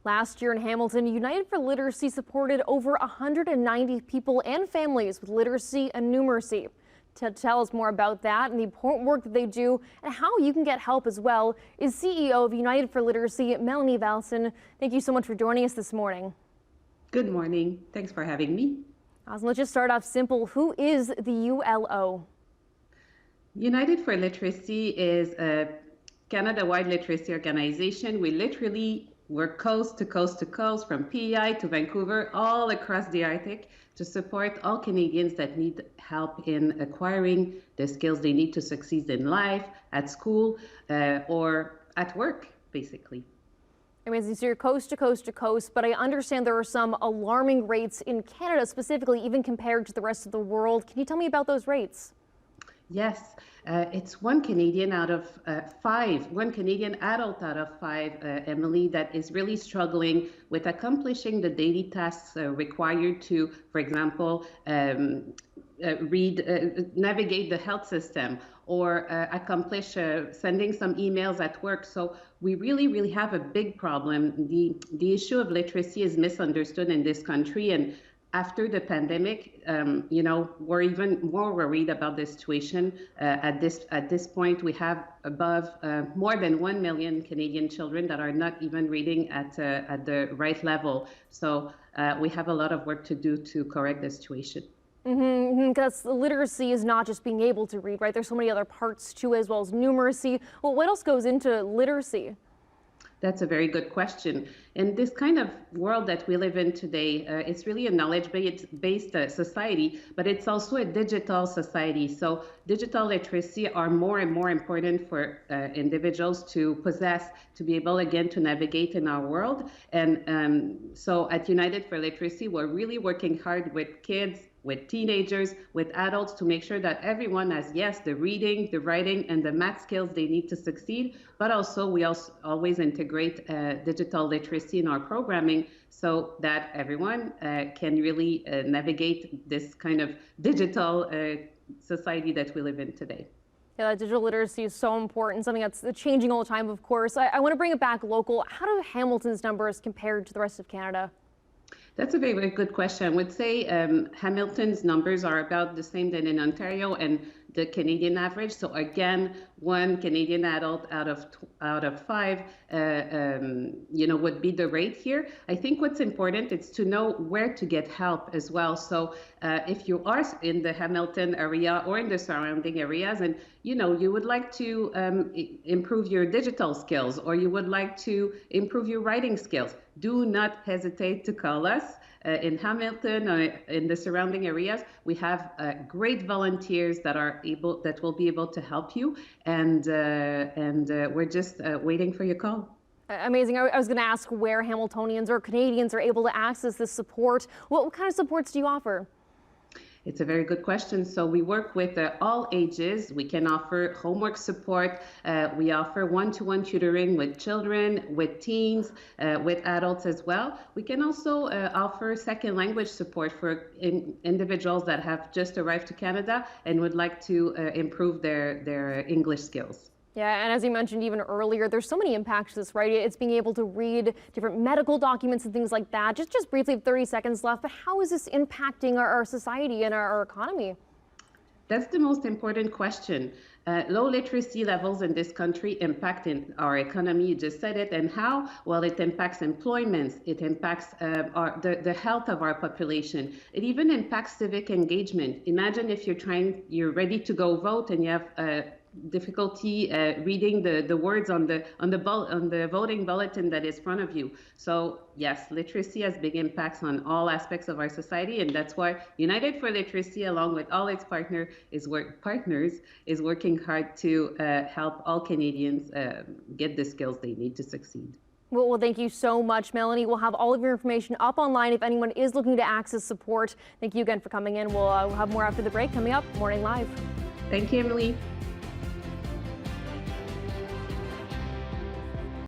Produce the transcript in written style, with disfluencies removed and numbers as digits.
Last year in Hamilton, United for Literacy supported over 190 people and families with literacy and numeracy. To tell us more about that and the important work that they do and how you can get help as well is CEO of United for Literacy, Melanie Valcin. Thank you so much for joining us this morning. Good morning. Thanks for having me. Awesome. Let's just start off simple. Who is the ULO? United for Literacy is a Canada-wide literacy organization. We literally work coast to coast to coast, from PEI to Vancouver, all across the Arctic, to support all Canadians that need help in acquiring the skills they need to succeed in life, at school, or at work, basically. Amazing. So you're coast to coast to coast, but I understand there are some alarming rates in Canada specifically, even compared to the rest of the world. Can you tell me about those rates? Yes, it's one Canadian out of five, one Canadian adult out of five, Emily, that is really struggling with accomplishing the daily tasks required to, for example, navigate the health system or accomplish sending some emails at work. So we really have a big problem. The issue of literacy is misunderstood in this country, and after the pandemic, we're even more worried about the situation. At this point, we have above more than 1 million Canadian children that are not even reading at the right level. So we have a lot of work to do to correct the situation. Because literacy is not just being able to read, right? There's so many other parts too, as well as numeracy. Well, what else goes into literacy? That's a very good question. In this kind of world that we live in today, it's really a knowledge-based society, but it's also a digital society. So digital literacy are more and more important for individuals to possess, to be able, again, to navigate in our world. And so at United for Literacy, we're really working hard with kids, with teenagers, with adults, to make sure that everyone has, yes, the reading, the writing, and the math skills they need to succeed, but also we always integrate digital literacy in our programming so that everyone can really navigate this kind of digital society that we live in today. Yeah, digital literacy is so important, something that's changing all the time, of course. I want to bring it back local. How do Hamilton's numbers compare to the rest of Canada? That's a very good question. I would say Hamilton's numbers are about the same than in Ontario and the Canadian average. So again, one Canadian adult out of five, would be the rate here. I think what's important is to know where to get help as well. So if you are in the Hamilton area or in the surrounding areas, and you would like to improve your digital skills, or you would like to improve your writing skills, do not hesitate to call us. In Hamilton or in the surrounding areas, we have great volunteers that will be able to help you, and we're just waiting for your call. Amazing. I was going to ask where Hamiltonians or Canadians are able to access this support. What kind of supports do you offer? It's a very good question. So we work with all ages. We can offer homework support. We offer one-to-one tutoring with children, with teens, with adults as well. We can also offer second language support for individuals that have just arrived to Canada and would like to improve their English skills. Yeah, and as you mentioned even earlier, there's so many impacts to this, right? It's being able to read different medical documents and things like that. Just briefly, 30 seconds left, but how is this impacting our society and our economy? That's the most important question. Low literacy levels in this country impact in our economy. You just said it. And how? Well, it impacts employment. It impacts the health of our population. It even impacts civic engagement. Imagine if you're ready to go vote and you have difficulty reading the words on the voting bulletin that is in front of you. So yes, literacy has big impacts on all aspects of our society, and that's why United for Literacy, along with all its partners, is working hard to help all Canadians get the skills they need to succeed. Well, thank you so much, Melanie. We'll have all of your information up online if anyone is looking to access support. Thank you again for coming in. We'll have more after the break coming up. Morning Live. Thank you, Emily.